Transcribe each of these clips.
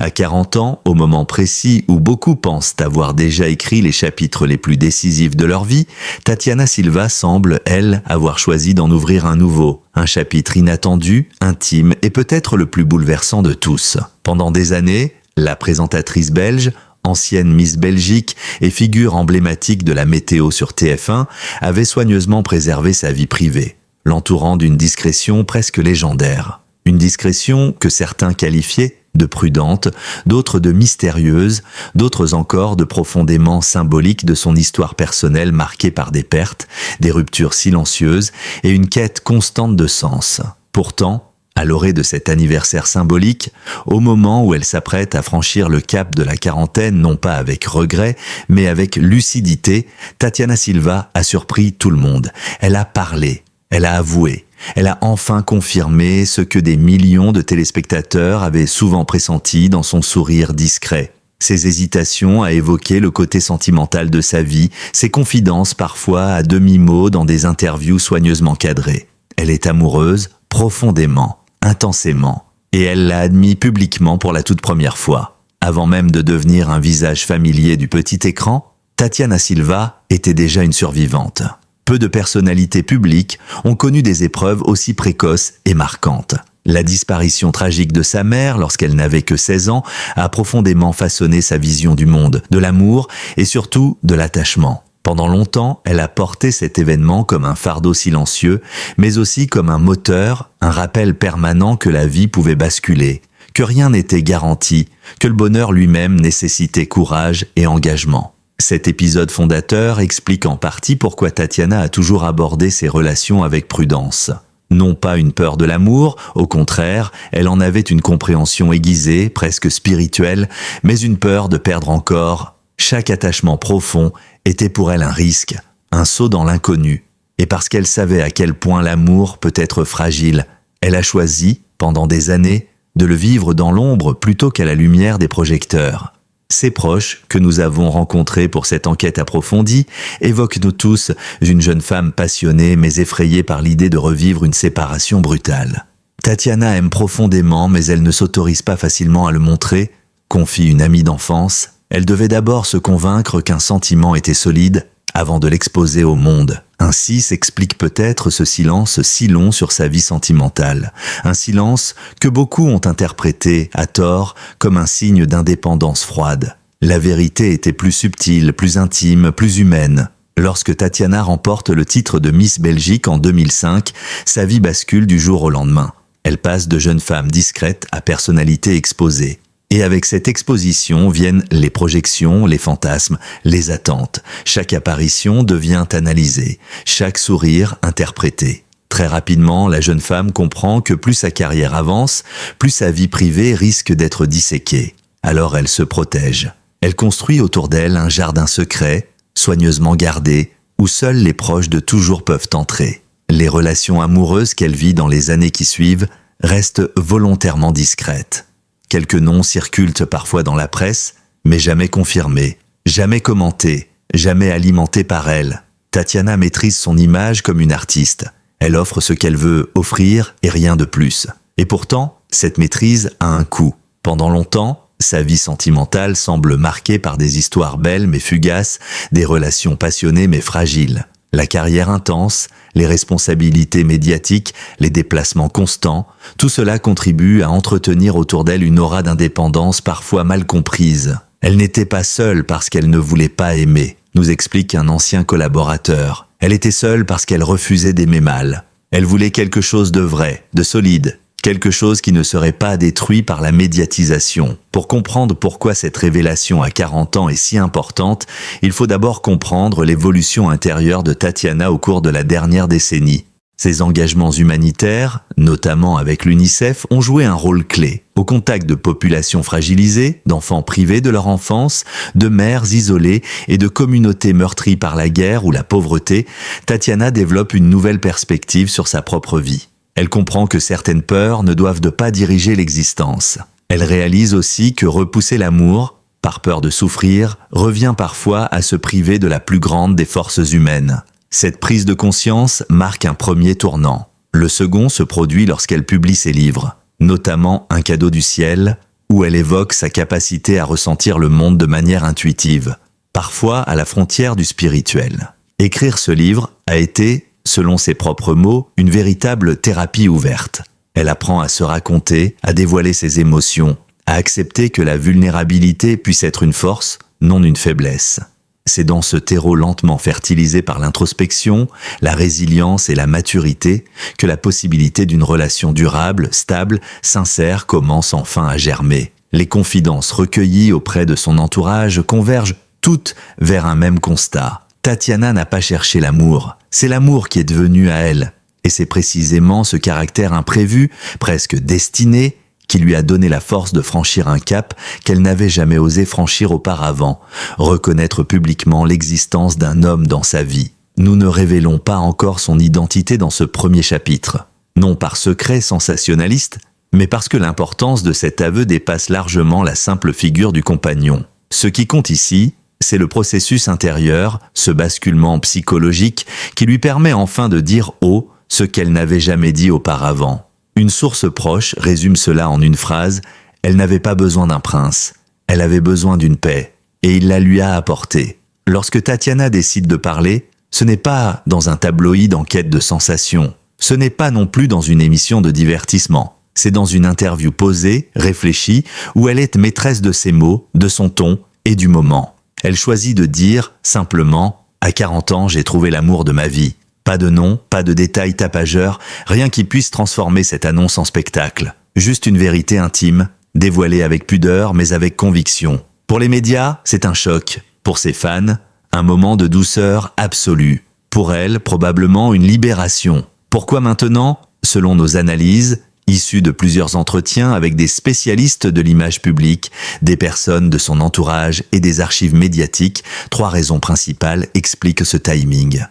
À 40 ans, au moment précis où beaucoup pensent avoir déjà écrit les chapitres les plus décisifs de leur vie, Tatiana Silva semble, elle, avoir choisi d'en ouvrir un nouveau, un chapitre inattendu, intime et peut-être le plus bouleversant de tous. Pendant des années, la présentatrice belge, ancienne Miss Belgique et figure emblématique de la météo sur TF1, avait soigneusement préservé sa vie privée, l'entourant d'une discrétion presque légendaire. Une discrétion que certains qualifiaient de prudente, d'autres de mystérieuse, d'autres encore de profondément symbolique de son histoire personnelle marquée par des pertes, des ruptures silencieuses et une quête constante de sens. Pourtant, à l'orée de cet anniversaire symbolique, au moment où elle s'apprête à franchir le cap de la quarantaine, non pas avec regret, mais avec lucidité, Tatiana Silva a surpris tout le monde. Elle a parlé, elle a avoué. Elle a enfin confirmé ce que des millions de téléspectateurs avaient souvent pressenti dans son sourire discret. Ses hésitations à évoquer le côté sentimental de sa vie, ses confidences parfois à demi-mot dans des interviews soigneusement cadrées. Elle est amoureuse, profondément, intensément. Et elle l'a admis publiquement pour la toute première fois. Avant même de devenir un visage familier du petit écran, Tatiana Silva était déjà une survivante. Peu de personnalités publiques ont connu des épreuves aussi précoces et marquantes. La disparition tragique de sa mère, lorsqu'elle n'avait que 16 ans, a profondément façonné sa vision du monde, de l'amour et surtout de l'attachement. Pendant longtemps, elle a porté cet événement comme un fardeau silencieux, mais aussi comme un moteur, un rappel permanent que la vie pouvait basculer, que rien n'était garanti, que le bonheur lui-même nécessitait courage et engagement. Cet épisode fondateur explique en partie pourquoi Tatiana a toujours abordé ses relations avec prudence. Non pas une peur de l'amour, au contraire, elle en avait une compréhension aiguisée, presque spirituelle, mais une peur de perdre encore. Chaque attachement profond était pour elle un risque, un saut dans l'inconnu. Et parce qu'elle savait à quel point l'amour peut être fragile, elle a choisi, pendant des années, de le vivre dans l'ombre plutôt qu'à la lumière des projecteurs. Ses proches, que nous avons rencontrés pour cette enquête approfondie, évoquent nous tous une jeune femme passionnée mais effrayée par l'idée de revivre une séparation brutale. Tatiana aime profondément mais elle ne s'autorise pas facilement à le montrer, confie une amie d'enfance. Elle devait d'abord se convaincre qu'un sentiment était solide avant de l'exposer au monde. Ainsi s'explique peut-être ce silence si long sur sa vie sentimentale. Un silence que beaucoup ont interprété, à tort, comme un signe d'indépendance froide. La vérité était plus subtile, plus intime, plus humaine. Lorsque Tatiana remporte le titre de Miss Belgique en 2005, sa vie bascule du jour au lendemain. Elle passe de jeune femme discrète à personnalité exposée. Et avec cette exposition viennent les projections, les fantasmes, les attentes. Chaque apparition devient analysée, chaque sourire interprété. Très rapidement, la jeune femme comprend que plus sa carrière avance, plus sa vie privée risque d'être disséquée. Alors elle se protège. Elle construit autour d'elle un jardin secret, soigneusement gardé, où seuls les proches de toujours peuvent entrer. Les relations amoureuses qu'elle vit dans les années qui suivent restent volontairement discrètes. Quelques noms circulent parfois dans la presse, mais jamais confirmés, jamais commentés, jamais alimentés par elle. Tatiana maîtrise son image comme une artiste. Elle offre ce qu'elle veut offrir et rien de plus. Et pourtant, cette maîtrise a un coût. Pendant longtemps, sa vie sentimentale semble marquée par des histoires belles mais fugaces, des relations passionnées mais fragiles. La carrière intense, les responsabilités médiatiques, les déplacements constants, tout cela contribue à entretenir autour d'elle une aura d'indépendance parfois mal comprise. Elle n'était pas seule parce qu'elle ne voulait pas aimer, nous explique un ancien collaborateur. Elle était seule parce qu'elle refusait d'aimer mal. Elle voulait quelque chose de vrai, de solide, quelque chose qui ne serait pas détruit par la médiatisation. Pour comprendre pourquoi cette révélation à 40 ans est si importante, il faut d'abord comprendre l'évolution intérieure de Tatiana au cours de la dernière décennie. Ses engagements humanitaires, notamment avec l'UNICEF, ont joué un rôle clé. Au contact de populations fragilisées, d'enfants privés de leur enfance, de mères isolées et de communautés meurtries par la guerre ou la pauvreté, Tatiana développe une nouvelle perspective sur sa propre vie. Elle comprend que certaines peurs ne doivent pas diriger l'existence. Elle réalise aussi que repousser l'amour, par peur de souffrir, revient parfois à se priver de la plus grande des forces humaines. Cette prise de conscience marque un premier tournant. Le second se produit lorsqu'elle publie ses livres, notamment Un cadeau du ciel, où elle évoque sa capacité à ressentir le monde de manière intuitive, parfois à la frontière du spirituel. Écrire ce livre a été, selon ses propres mots, une véritable thérapie ouverte. Elle apprend à se raconter, à dévoiler ses émotions, à accepter que la vulnérabilité puisse être une force, non une faiblesse. C'est dans ce terreau lentement fertilisé par l'introspection, la résilience et la maturité que la possibilité d'une relation durable, stable, sincère commence enfin à germer. Les confidences recueillies auprès de son entourage convergent toutes vers un même constat. Tatiana n'a pas cherché l'amour, c'est l'amour qui est devenu à elle. Et c'est précisément ce caractère imprévu, presque destiné, qui lui a donné la force de franchir un cap qu'elle n'avait jamais osé franchir auparavant, reconnaître publiquement l'existence d'un homme dans sa vie. Nous ne révélons pas encore son identité dans ce premier chapitre, non par secret sensationnaliste, mais parce que l'importance de cet aveu dépasse largement la simple figure du compagnon. Ce qui compte ici, c'est le processus intérieur, ce basculement psychologique qui lui permet enfin de dire haut ce qu'elle n'avait jamais dit auparavant. Une source proche résume cela en une phrase : elle n'avait pas besoin d'un prince, elle avait besoin d'une paix, et il la lui a apportée. Lorsque Tatiana décide de parler, ce n'est pas dans un tabloïd en quête de sensation, ce n'est pas non plus dans une émission de divertissement, c'est dans une interview posée, réfléchie, où elle est maîtresse de ses mots, de son ton et du moment. Elle choisit de dire, simplement, « À 40 ans, j'ai trouvé l'amour de ma vie ». Pas de nom, pas de détails tapageurs, rien qui puisse transformer cette annonce en spectacle. Juste une vérité intime, dévoilée avec pudeur mais avec conviction. Pour les médias, c'est un choc. Pour ses fans, un moment de douceur absolue. Pour elle, probablement une libération. Pourquoi maintenant ? Selon nos analyses, issues de plusieurs entretiens avec des spécialistes de l'image publique, des personnes de son entourage et des archives médiatiques, 3 raisons principales expliquent ce timing.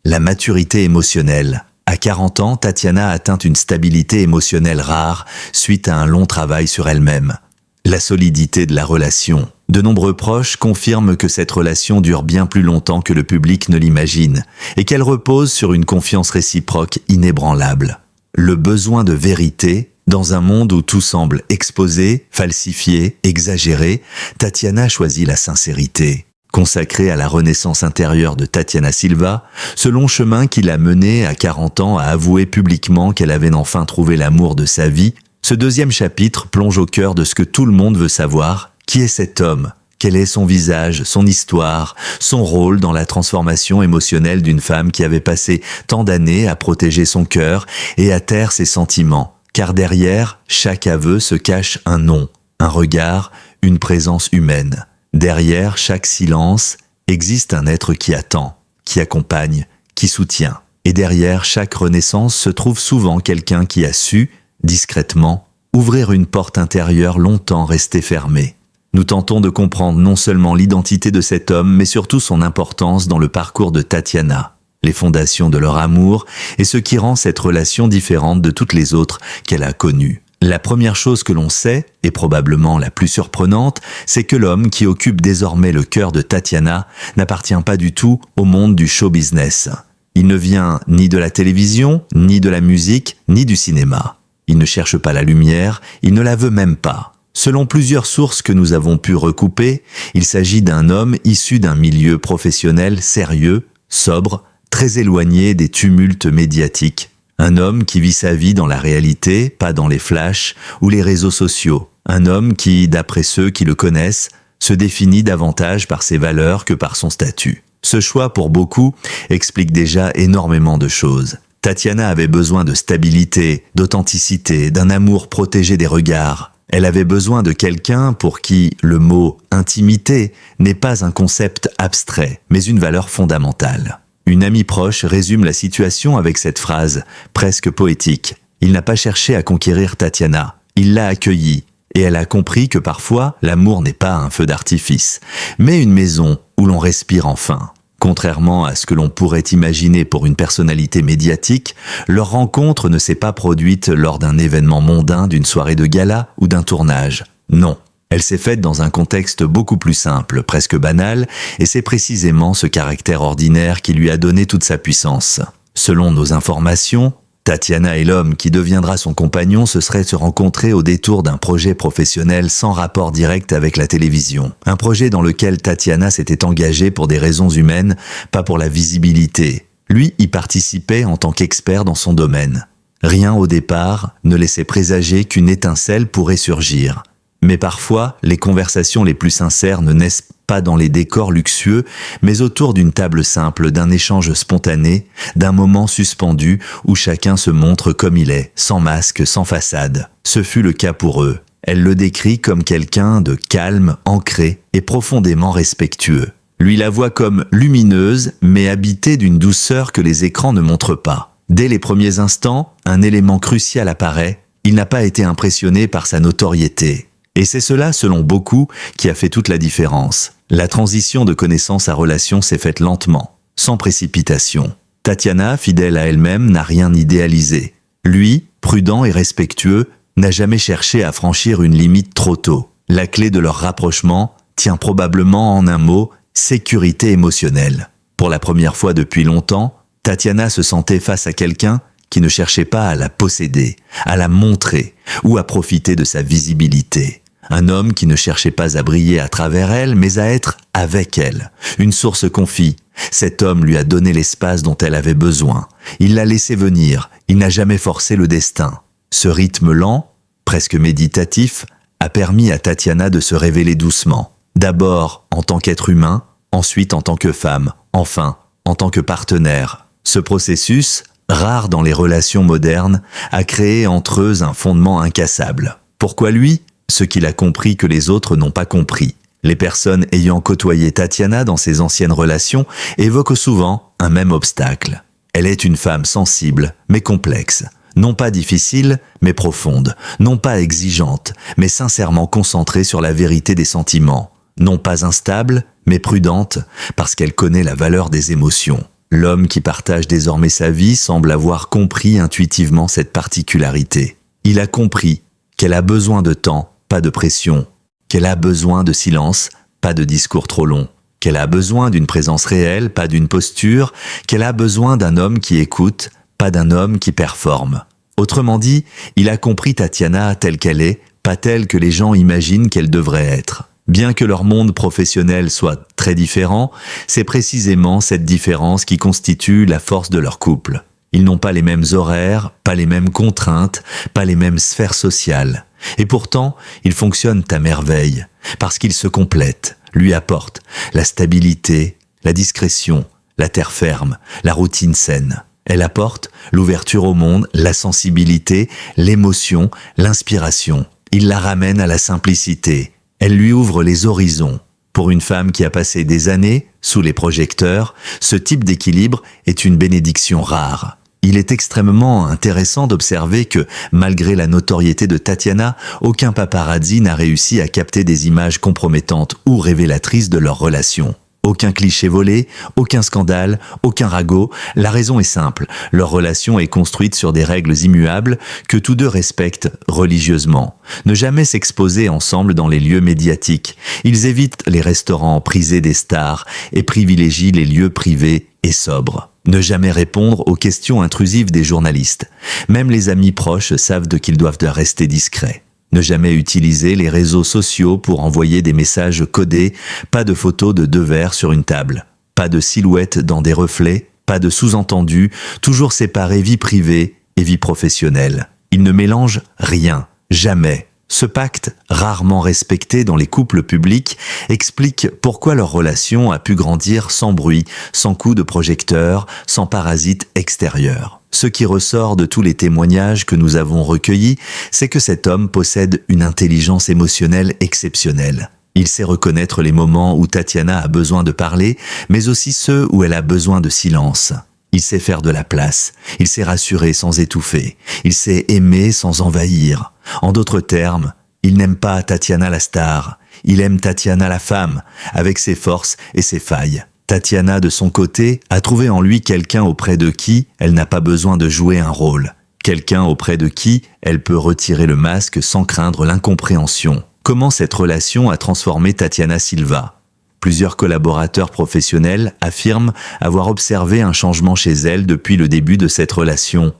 La maturité émotionnelle. À 40 ans, Tatiana a atteint une stabilité émotionnelle rare suite à un long travail sur elle-même. La solidité de la relation. De nombreux proches confirment que cette relation dure bien plus longtemps que le public ne l'imagine et qu'elle repose sur une confiance réciproque inébranlable. Le besoin de vérité. Dans un monde où tout semble exposé, falsifié, exagéré, Tatiana choisit la sincérité. Consacré à la renaissance intérieure de Tatiana Silva, ce long chemin qui l'a menée à 40 ans à avouer publiquement qu'elle avait enfin trouvé l'amour de sa vie, ce deuxième chapitre plonge au cœur de ce que tout le monde veut savoir. Qui est cet homme ? Quel est son visage, son histoire, son rôle dans la transformation émotionnelle d'une femme qui avait passé tant d'années à protéger son cœur et à taire ses sentiments ? Car derrière chaque aveu se cache un nom, un regard, une présence humaine. Derrière chaque silence existe un être qui attend, qui accompagne, qui soutient. Et derrière chaque renaissance se trouve souvent quelqu'un qui a su, discrètement, ouvrir une porte intérieure longtemps restée fermée. Nous tentons de comprendre non seulement l'identité de cet homme, mais surtout son importance dans le parcours de Tatiana, les fondations de leur amour et ce qui rend cette relation différente de toutes les autres qu'elle a connues. La première chose que l'on sait, et probablement la plus surprenante, c'est que l'homme qui occupe désormais le cœur de Tatiana n'appartient pas du tout au monde du show business. Il ne vient ni de la télévision, ni de la musique, ni du cinéma. Il ne cherche pas la lumière, il ne la veut même pas. Selon plusieurs sources que nous avons pu recouper, il s'agit d'un homme issu d'un milieu professionnel sérieux, sobre, très éloigné des tumultes médiatiques. Un homme qui vit sa vie dans la réalité, pas dans les flashs ou les réseaux sociaux. Un homme qui, d'après ceux qui le connaissent, se définit davantage par ses valeurs que par son statut. Ce choix, pour beaucoup, explique déjà énormément de choses. Tatiana avait besoin de stabilité, d'authenticité, d'un amour protégé des regards. Elle avait besoin de quelqu'un pour qui le mot « intimité » n'est pas un concept abstrait, mais une valeur fondamentale. Une amie proche résume la situation avec cette phrase, presque poétique. Il n'a pas cherché à conquérir Tatiana, il l'a accueillie, et elle a compris que parfois, l'amour n'est pas un feu d'artifice, mais une maison où l'on respire enfin. Contrairement à ce que l'on pourrait imaginer pour une personnalité médiatique, leur rencontre ne s'est pas produite lors d'un événement mondain, d'une soirée de gala ou d'un tournage. Non. Elle s'est faite dans un contexte beaucoup plus simple, presque banal, et c'est précisément ce caractère ordinaire qui lui a donné toute sa puissance. Selon nos informations, Tatiana et l'homme qui deviendra son compagnon se seraient rencontrés au détour d'un projet professionnel sans rapport direct avec la télévision. Un projet dans lequel Tatiana s'était engagée pour des raisons humaines, pas pour la visibilité. Lui y participait en tant qu'expert dans son domaine. Rien au départ ne laissait présager qu'une étincelle pourrait surgir. Mais parfois, les conversations les plus sincères ne naissent pas dans les décors luxueux, mais autour d'une table simple, d'un échange spontané, d'un moment suspendu où chacun se montre comme il est, sans masque, sans façade. Ce fut le cas pour eux. Elle le décrit comme quelqu'un de calme, ancré et profondément respectueux. Lui la voit comme lumineuse, mais habitée d'une douceur que les écrans ne montrent pas. Dès les premiers instants, un élément crucial apparaît. Il n'a pas été impressionné par sa notoriété. Et c'est cela, selon beaucoup, qui a fait toute la différence. La transition de connaissance à relation s'est faite lentement, sans précipitation. Tatiana, fidèle à elle-même, n'a rien idéalisé. Lui, prudent et respectueux, n'a jamais cherché à franchir une limite trop tôt. La clé de leur rapprochement tient probablement en un mot, sécurité émotionnelle. Pour la première fois depuis longtemps, Tatiana se sentait face à quelqu'un qui ne cherchait pas à la posséder, à la montrer ou à profiter de sa visibilité. Un homme qui ne cherchait pas à briller à travers elle, mais à être avec elle. Une source confie. Cet homme lui a donné l'espace dont elle avait besoin. Il l'a laissé venir. Il n'a jamais forcé le destin. Ce rythme lent, presque méditatif, a permis à Tatiana de se révéler doucement. D'abord en tant qu'être humain, ensuite en tant que femme, enfin en tant que partenaire. Ce processus, rare dans les relations modernes, a créé entre eux un fondement incassable. Pourquoi lui ? Ce qu'il a compris que les autres n'ont pas compris. Les personnes ayant côtoyé Tatiana dans ses anciennes relations évoquent souvent un même obstacle. Elle est une femme sensible, mais complexe. Non pas difficile, mais profonde. Non pas exigeante, mais sincèrement concentrée sur la vérité des sentiments. Non pas instable, mais prudente, parce qu'elle connaît la valeur des émotions. L'homme qui partage désormais sa vie semble avoir compris intuitivement cette particularité. Il a compris qu'elle a besoin de temps, pas de pression, qu'elle a besoin de silence, pas de discours trop longs, qu'elle a besoin d'une présence réelle, pas d'une posture, qu'elle a besoin d'un homme qui écoute, pas d'un homme qui performe. Autrement dit, il a compris Tatiana telle qu'elle est, pas telle que les gens imaginent qu'elle devrait être. Bien que leur monde professionnel soit très différent, c'est précisément cette différence qui constitue la force de leur couple. Ils n'ont pas les mêmes horaires, pas les mêmes contraintes, pas les mêmes sphères sociales. Et pourtant, ils fonctionnent à merveille, parce qu'ils se complètent, lui apportent la stabilité, la discrétion, la terre ferme, la routine saine. Elle apporte l'ouverture au monde, la sensibilité, l'émotion, l'inspiration. Il la ramène à la simplicité. Elle lui ouvre les horizons. Pour une femme qui a passé des années sous les projecteurs, ce type d'équilibre est une bénédiction rare. Il est extrêmement intéressant d'observer que, malgré la notoriété de Tatiana, aucun paparazzi n'a réussi à capter des images compromettantes ou révélatrices de leur relation. Aucun cliché volé, aucun scandale, aucun ragot. La raison est simple, leur relation est construite sur des règles immuables que tous deux respectent religieusement. Ne jamais s'exposer ensemble dans les lieux médiatiques. Ils évitent les restaurants prisés des stars et privilégient les lieux privés et sobres. Ne jamais répondre aux questions intrusives des journalistes. Même les amis proches savent qu'ils doivent rester discrets. Ne jamais utiliser les réseaux sociaux pour envoyer des messages codés, pas de photos de deux verres sur une table, pas de silhouettes dans des reflets, pas de sous-entendus, toujours séparer vie privée et vie professionnelle. Ils ne mélangent rien, jamais. Ce pacte, rarement respecté dans les couples publics, explique pourquoi leur relation a pu grandir sans bruit, sans coup de projecteur, sans parasite extérieur. Ce qui ressort de tous les témoignages que nous avons recueillis, c'est que cet homme possède une intelligence émotionnelle exceptionnelle. Il sait reconnaître les moments où Tatiana a besoin de parler, mais aussi ceux où elle a besoin de silence. Il sait faire de la place, il sait rassurer sans étouffer, il sait aimer sans envahir. En d'autres termes, il n'aime pas Tatiana la star, il aime Tatiana la femme, avec ses forces et ses failles. Tatiana, de son côté, a trouvé en lui quelqu'un auprès de qui elle n'a pas besoin de jouer un rôle. Quelqu'un auprès de qui elle peut retirer le masque sans craindre l'incompréhension. Comment cette relation a transformé Tatiana Silva ? Plusieurs collaborateurs professionnels affirment avoir observé un changement chez elle depuis le début de cette relation.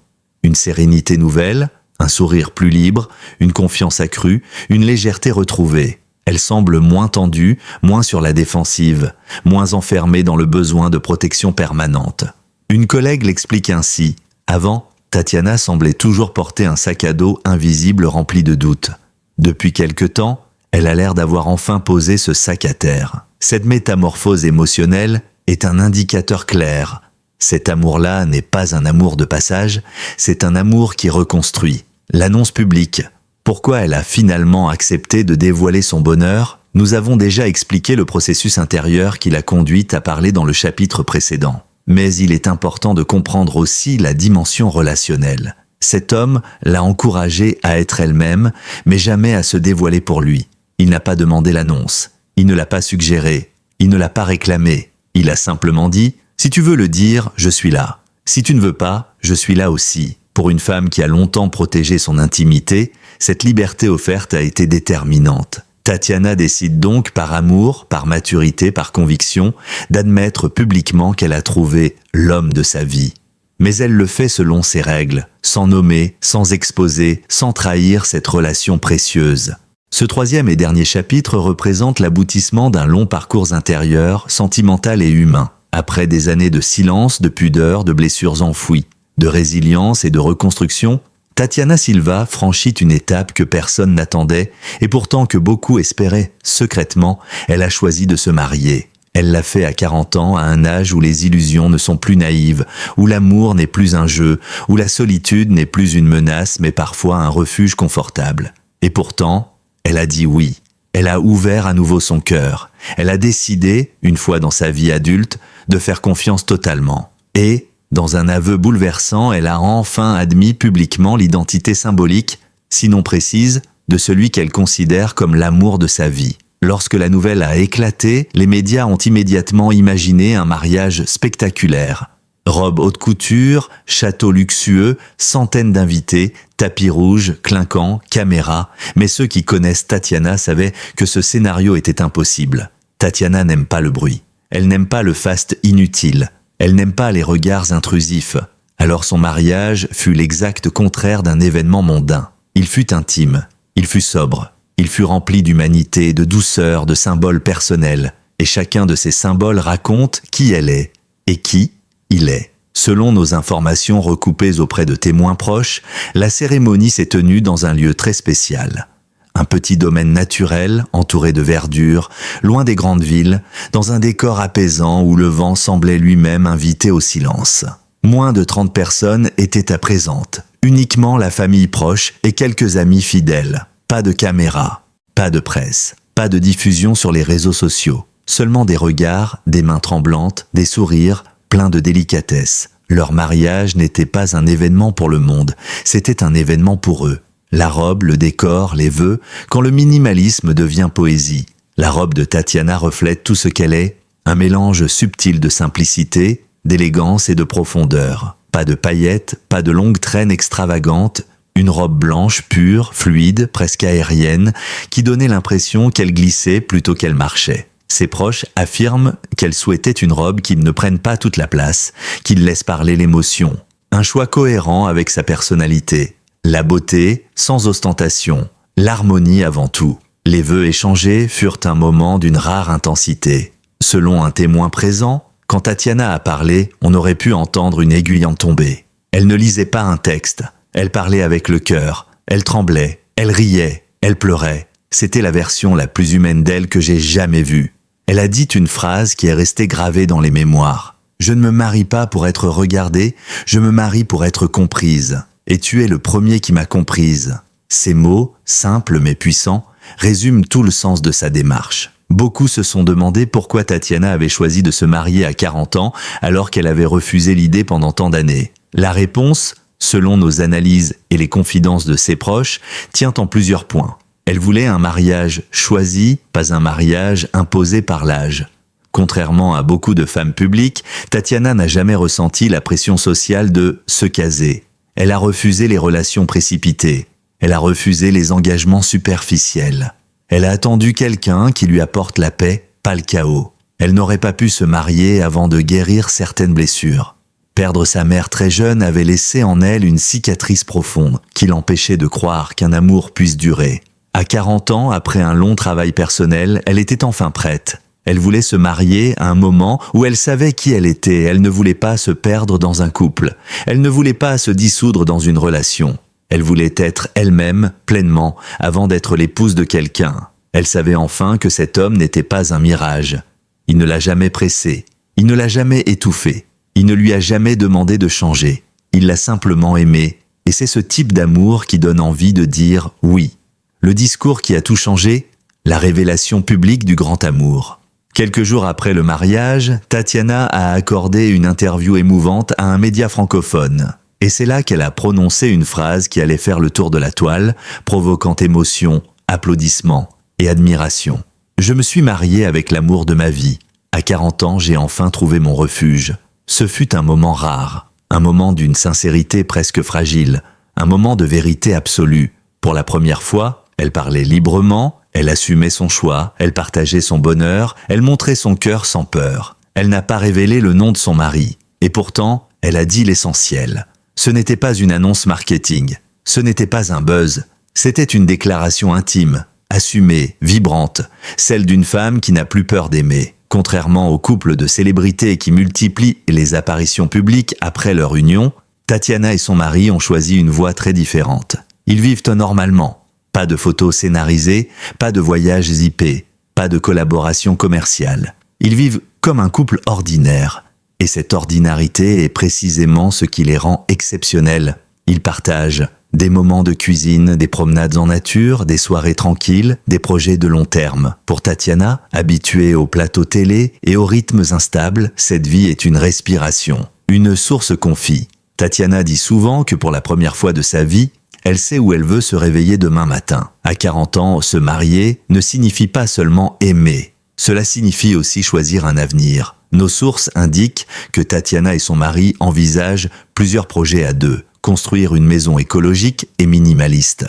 une sérénité nouvelle, un sourire plus libre, une confiance accrue, une légèreté retrouvée. Elle semble moins tendue, moins sur la défensive, moins enfermée dans le besoin de protection permanente. Une collègue l'explique ainsi. Avant, Tatiana semblait toujours porter un sac à dos invisible rempli de doutes. Depuis quelque temps, elle a l'air d'avoir enfin posé ce sac à terre. Cette métamorphose émotionnelle est un indicateur clair. Cet amour-là n'est pas un amour de passage, c'est un amour qui reconstruit. L'annonce publique. Pourquoi elle a finalement accepté de dévoiler son bonheur? Nous avons déjà expliqué le processus intérieur qui l'a conduite à parler dans le chapitre précédent. Mais il est important de comprendre aussi la dimension relationnelle. Cet homme l'a encouragée à être elle-même, mais jamais à se dévoiler pour lui. Il n'a pas demandé l'annonce. Il ne l'a pas suggéré. Il ne l'a pas réclamé. Il a simplement dit « Si tu veux le dire, je suis là. Si tu ne veux pas, je suis là aussi. » Pour une femme qui a longtemps protégé son intimité, cette liberté offerte a été déterminante. Tatiana décide donc par amour, par maturité, par conviction, d'admettre publiquement qu'elle a trouvé l'homme de sa vie. Mais elle le fait selon ses règles, sans nommer, sans exposer, sans trahir cette relation précieuse. Ce troisième et dernier chapitre représente l'aboutissement d'un long parcours intérieur, sentimental et humain, après des années de silence, de pudeur, de blessures enfouies, de résilience et de reconstruction. Tatiana Silva franchit une étape que personne n'attendait et pourtant que beaucoup espéraient. Secrètement, elle a choisi de se marier. Elle l'a fait à 40 ans, à un âge où les illusions ne sont plus naïves, où l'amour n'est plus un jeu, où la solitude n'est plus une menace mais parfois un refuge confortable. Et pourtant, elle a dit oui. Elle a ouvert à nouveau son cœur. Elle a décidé, une fois dans sa vie adulte, de faire confiance totalement. Et, dans un aveu bouleversant, elle a enfin admis publiquement l'identité symbolique, sinon précise, de celui qu'elle considère comme l'amour de sa vie. Lorsque la nouvelle a éclaté, les médias ont immédiatement imaginé un mariage spectaculaire. Robe haute couture, château luxueux, centaines d'invités, tapis rouge, clinquant, caméra. Mais ceux qui connaissent Tatiana savaient que ce scénario était impossible. Tatiana n'aime pas le bruit. Elle n'aime pas le faste inutile. Elle n'aime pas les regards intrusifs. Alors son mariage fut l'exact contraire d'un événement mondain. Il fut intime, il fut sobre, il fut rempli d'humanité, de douceur, de symboles personnels. Et chacun de ces symboles raconte qui elle est et qui il est. Selon nos informations recoupées auprès de témoins proches, la cérémonie s'est tenue dans un lieu très spécial. Un petit domaine naturel, entouré de verdure, loin des grandes villes, dans un décor apaisant où le vent semblait lui-même inviter au silence. Moins de 30 personnes étaient à présentes, uniquement la famille proche et quelques amis fidèles. Pas de caméra, pas de presse, pas de diffusion sur les réseaux sociaux. Seulement des regards, des mains tremblantes, des sourires, pleins de délicatesse. Leur mariage n'était pas un événement pour le monde, c'était un événement pour eux. La robe, le décor, les vœux, quand le minimalisme devient poésie. La robe de Tatiana reflète tout ce qu'elle est, un mélange subtil de simplicité, d'élégance et de profondeur. Pas de paillettes, pas de longues traînes extravagantes, une robe blanche, pure, fluide, presque aérienne, qui donnait l'impression qu'elle glissait plutôt qu'elle marchait. Ses proches affirment qu'elle souhaitait une robe qui ne prenne pas toute la place, qui laisse parler l'émotion. Un choix cohérent avec sa personnalité. La beauté, sans ostentation. L'harmonie avant tout. Les vœux échangés furent un moment d'une rare intensité. Selon un témoin présent, quand Tatiana a parlé, on aurait pu entendre une aiguille en tomber. Elle ne lisait pas un texte. Elle parlait avec le cœur. Elle tremblait. Elle riait. Elle pleurait. C'était la version la plus humaine d'elle que j'ai jamais vue. Elle a dit une phrase qui est restée gravée dans les mémoires. « Je ne me marie pas pour être regardée, je me marie pour être comprise. Et tu es le premier qui m'a comprise. » Ces mots, simples mais puissants, résument tout le sens de sa démarche. Beaucoup se sont demandé pourquoi Tatiana avait choisi de se marier à 40 ans alors qu'elle avait refusé l'idée pendant tant d'années. La réponse, selon nos analyses et les confidences de ses proches, tient en plusieurs points. Elle voulait un mariage choisi, pas un mariage imposé par l'âge. Contrairement à beaucoup de femmes publiques, Tatiana n'a jamais ressenti la pression sociale de se caser. Elle a refusé les relations précipitées. Elle a refusé les engagements superficiels. Elle a attendu quelqu'un qui lui apporte la paix, pas le chaos. Elle n'aurait pas pu se marier avant de guérir certaines blessures. Perdre sa mère très jeune avait laissé en elle une cicatrice profonde qui l'empêchait de croire qu'un amour puisse durer. À 40 ans, après un long travail personnel, elle était enfin prête. Elle voulait se marier à un moment où elle savait qui elle était. Elle ne voulait pas se perdre dans un couple. Elle ne voulait pas se dissoudre dans une relation. Elle voulait être elle-même, pleinement, avant d'être l'épouse de quelqu'un. Elle savait enfin que cet homme n'était pas un mirage. Il ne l'a jamais pressée. Il ne l'a jamais étouffée. Il ne lui a jamais demandé de changer. Il l'a simplement aimée. Et c'est ce type d'amour qui donne envie de dire oui. Le discours qui a tout changé, la révélation publique du grand amour. Quelques jours après le mariage, Tatiana a accordé une interview émouvante à un média francophone. Et c'est là qu'elle a prononcé une phrase qui allait faire le tour de la toile, provoquant émotion, applaudissements et admiration. « Je me suis mariée avec l'amour de ma vie. À 40 ans, j'ai enfin trouvé mon refuge. Ce fut un moment rare, un moment d'une sincérité presque fragile, un moment de vérité absolue. Pour la première fois, elle parlait librement, elle assumait son choix, elle partageait son bonheur, elle montrait son cœur sans peur. Elle n'a pas révélé le nom de son mari. Et pourtant, elle a dit l'essentiel. Ce n'était pas une annonce marketing. Ce n'était pas un buzz. C'était une déclaration intime, assumée, vibrante, celle d'une femme qui n'a plus peur d'aimer. Contrairement aux couples de célébrités qui multiplient les apparitions publiques après leur union, Tatiana et son mari ont choisi une voie très différente. Ils vivent normalement. Pas de photos scénarisées, pas de voyages zippés, pas de collaboration commerciale. Ils vivent comme un couple ordinaire. Et cette ordinarité est précisément ce qui les rend exceptionnels. Ils partagent des moments de cuisine, des promenades en nature, des soirées tranquilles, des projets de long terme. Pour Tatiana, habituée aux plateaux télé et aux rythmes instables, cette vie est une respiration, une source confie. Tatiana dit souvent que pour la première fois de sa vie, elle sait où elle veut se réveiller demain matin. À 40 ans, se marier ne signifie pas seulement aimer. Cela signifie aussi choisir un avenir. Nos sources indiquent que Tatiana et son mari envisagent plusieurs projets à deux. Construire une maison écologique et minimaliste.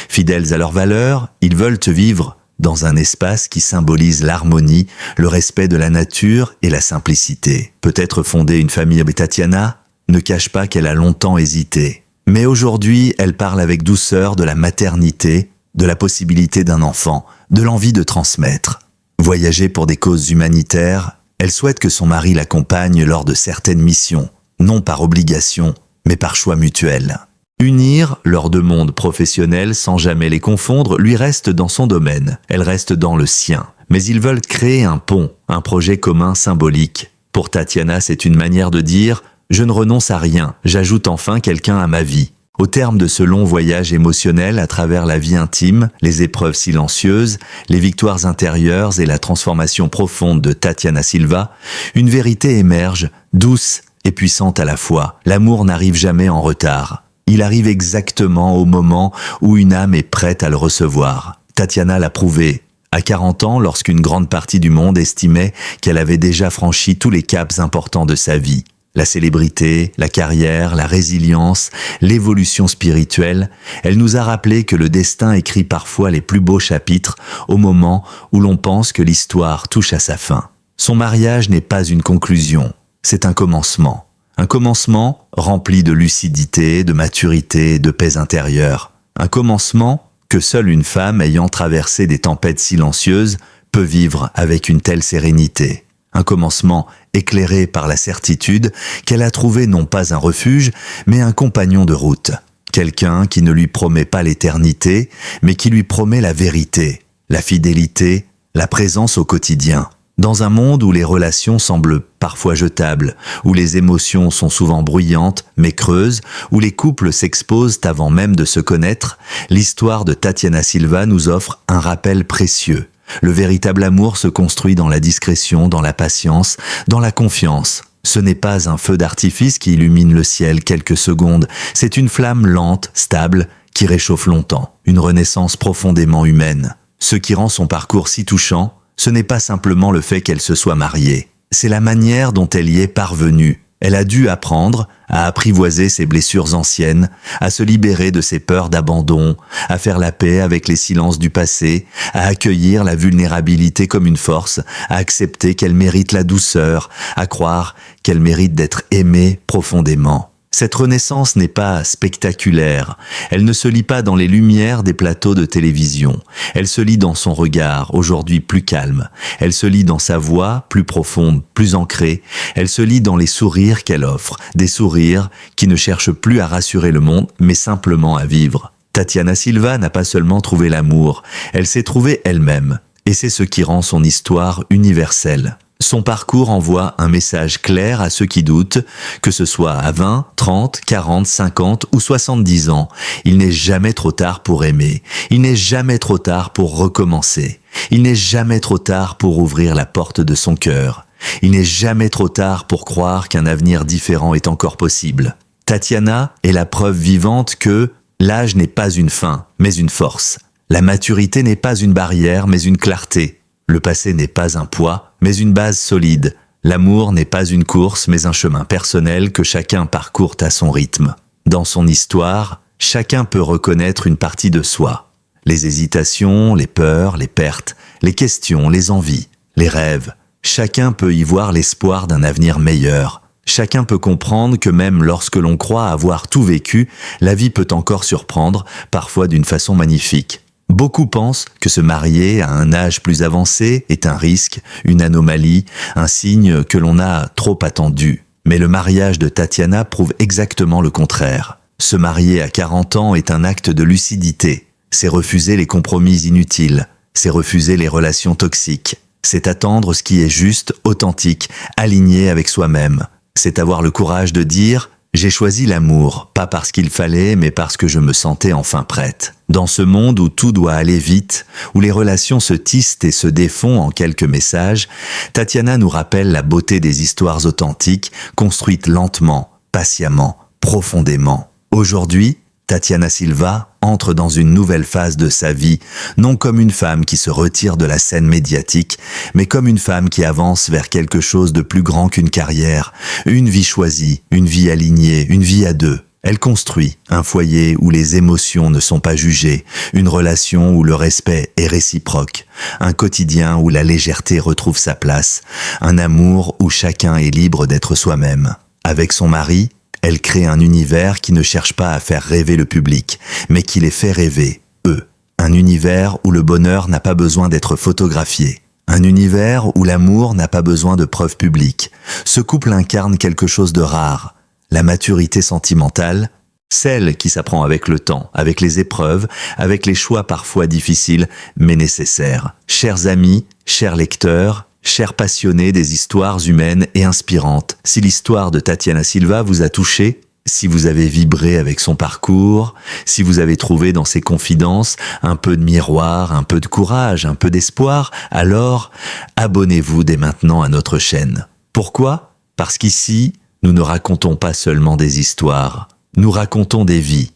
Fidèles à leurs valeurs, ils veulent vivre dans un espace qui symbolise l'harmonie, le respect de la nature et la simplicité. Peut-être fonder une famille avec Tatiana ne cache pas qu'elle a longtemps hésité. Mais aujourd'hui, elle parle avec douceur de la maternité, de la possibilité d'un enfant, de l'envie de transmettre. Voyager pour des causes humanitaires, elle souhaite que son mari l'accompagne lors de certaines missions, non par obligation, mais par choix mutuel. Unir leurs deux mondes professionnels sans jamais les confondre lui reste dans son domaine, elle reste dans le sien. Mais ils veulent créer un pont, un projet commun symbolique. Pour Tatiana, c'est une manière de dire « Je ne renonce à rien, j'ajoute enfin quelqu'un à ma vie ». Au terme de ce long voyage émotionnel à travers la vie intime, les épreuves silencieuses, les victoires intérieures et la transformation profonde de Tatiana Silva, une vérité émerge, douce et puissante à la fois. L'amour n'arrive jamais en retard. Il arrive exactement au moment où une âme est prête à le recevoir. Tatiana l'a prouvé. À 40 ans, lorsqu'une grande partie du monde estimait qu'elle avait déjà franchi tous les caps importants de sa vie. La célébrité, la carrière, la résilience, l'évolution spirituelle, elle nous a rappelé que le destin écrit parfois les plus beaux chapitres au moment où l'on pense que l'histoire touche à sa fin. Son mariage n'est pas une conclusion, c'est un commencement. Un commencement rempli de lucidité, de maturité, de paix intérieure. Un commencement que seule une femme ayant traversé des tempêtes silencieuses peut vivre avec une telle sérénité. Un commencement éclairé par la certitude qu'elle a trouvé non pas un refuge, mais un compagnon de route. Quelqu'un qui ne lui promet pas l'éternité, mais qui lui promet la vérité, la fidélité, la présence au quotidien. Dans un monde où les relations semblent parfois jetables, où les émotions sont souvent bruyantes mais creuses, où les couples s'exposent avant même de se connaître, l'histoire de Tatiana Silva nous offre un rappel précieux. Le véritable amour se construit dans la discrétion, dans la patience, dans la confiance. Ce n'est pas un feu d'artifice qui illumine le ciel quelques secondes, c'est une flamme lente, stable, qui réchauffe longtemps, une renaissance profondément humaine. Ce qui rend son parcours si touchant, ce n'est pas simplement le fait qu'elle se soit mariée, c'est la manière dont elle y est parvenue, Elle a dû apprendre à apprivoiser ses blessures anciennes, à se libérer de ses peurs d'abandon, à faire la paix avec les silences du passé, à accueillir la vulnérabilité comme une force, à accepter qu'elle mérite la douceur, à croire qu'elle mérite d'être aimée profondément. Cette renaissance n'est pas spectaculaire, elle ne se lit pas dans les lumières des plateaux de télévision, elle se lit dans son regard, aujourd'hui plus calme, elle se lit dans sa voix, plus profonde, plus ancrée, elle se lit dans les sourires qu'elle offre, des sourires qui ne cherchent plus à rassurer le monde, mais simplement à vivre. Tatiana Silva n'a pas seulement trouvé l'amour, elle s'est trouvée elle-même, et c'est ce qui rend son histoire universelle. Son parcours envoie un message clair à ceux qui doutent, que ce soit à 20, 30, 40, 50 ou 70 ans. Il n'est jamais trop tard pour aimer. Il n'est jamais trop tard pour recommencer. Il n'est jamais trop tard pour ouvrir la porte de son cœur. Il n'est jamais trop tard pour croire qu'un avenir différent est encore possible. Tatiana est la preuve vivante que l'âge n'est pas une fin, mais une force. La maturité n'est pas une barrière, mais une clarté. Le passé n'est pas un poids, mais une base solide. L'amour n'est pas une course, mais un chemin personnel que chacun parcourt à son rythme. Dans son histoire, chacun peut reconnaître une partie de soi. Les hésitations, les peurs, les pertes, les questions, les envies, les rêves. Chacun peut y voir l'espoir d'un avenir meilleur. Chacun peut comprendre que même lorsque l'on croit avoir tout vécu, la vie peut encore surprendre, parfois d'une façon magnifique. Beaucoup pensent que se marier à un âge plus avancé est un risque, une anomalie, un signe que l'on a trop attendu. Mais le mariage de Tatiana prouve exactement le contraire. Se marier à 40 ans est un acte de lucidité. C'est refuser les compromis inutiles. C'est refuser les relations toxiques. C'est attendre ce qui est juste, authentique, aligné avec soi-même. C'est avoir le courage de dire « J'ai choisi l'amour, pas parce qu'il fallait, mais parce que je me sentais enfin prête ». Dans ce monde où tout doit aller vite, où les relations se tissent et se défont en quelques messages, Tatiana nous rappelle la beauté des histoires authentiques, construites lentement, patiemment, profondément. Aujourd'hui, Tatiana Silva entre dans une nouvelle phase de sa vie, non comme une femme qui se retire de la scène médiatique, mais comme une femme qui avance vers quelque chose de plus grand qu'une carrière, une vie choisie, une vie alignée, une vie à deux. Elle construit un foyer où les émotions ne sont pas jugées, une relation où le respect est réciproque, un quotidien où la légèreté retrouve sa place, un amour où chacun est libre d'être soi-même. Avec son mari, elle crée un univers qui ne cherche pas à faire rêver le public, mais qui les fait rêver, eux. Un univers où le bonheur n'a pas besoin d'être photographié. Un univers où l'amour n'a pas besoin de preuves publiques. Ce couple incarne quelque chose de rare. La maturité sentimentale, celle qui s'apprend avec le temps, avec les épreuves, avec les choix parfois difficiles, mais nécessaires. Chers amis, chers lecteurs, chers passionnés des histoires humaines et inspirantes, si l'histoire de Tatiana Silva vous a touché, si vous avez vibré avec son parcours, si vous avez trouvé dans ses confidences un peu de miroir, un peu de courage, un peu d'espoir, alors abonnez-vous dès maintenant à notre chaîne. Pourquoi ? Parce qu'ici, nous ne racontons pas seulement des histoires, nous racontons des vies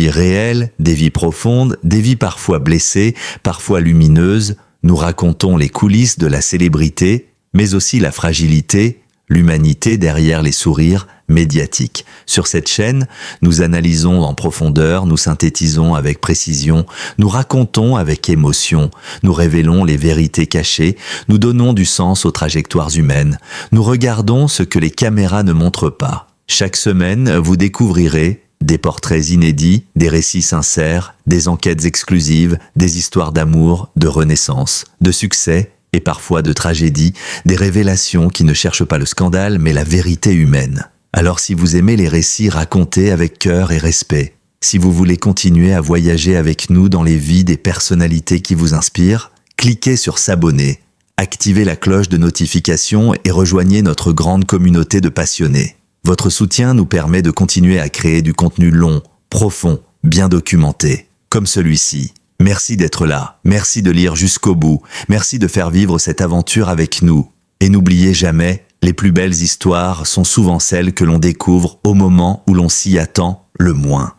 réelles, des vies profondes, des vies parfois blessées, parfois lumineuses. Nous racontons les coulisses de la célébrité, mais aussi la fragilité, l'humanité derrière les sourires médiatiques. Sur cette chaîne, nous analysons en profondeur, nous synthétisons avec précision, nous racontons avec émotion, nous révélons les vérités cachées, nous donnons du sens aux trajectoires humaines, nous regardons ce que les caméras ne montrent pas. Chaque semaine, vous découvrirez des portraits inédits, des récits sincères, des enquêtes exclusives, des histoires d'amour, de renaissance, de succès et parfois de tragédie, des révélations qui ne cherchent pas le scandale mais la vérité humaine. Alors si vous aimez les récits racontés avec cœur et respect, si vous voulez continuer à voyager avec nous dans les vies des personnalités qui vous inspirent, cliquez sur s'abonner, activez la cloche de notification et rejoignez notre grande communauté de passionnés. Votre soutien nous permet de continuer à créer du contenu long, profond, bien documenté, comme celui-ci. Merci d'être là, merci de lire jusqu'au bout, merci de faire vivre cette aventure avec nous. Et n'oubliez jamais, les plus belles histoires sont souvent celles que l'on découvre au moment où l'on s'y attend le moins.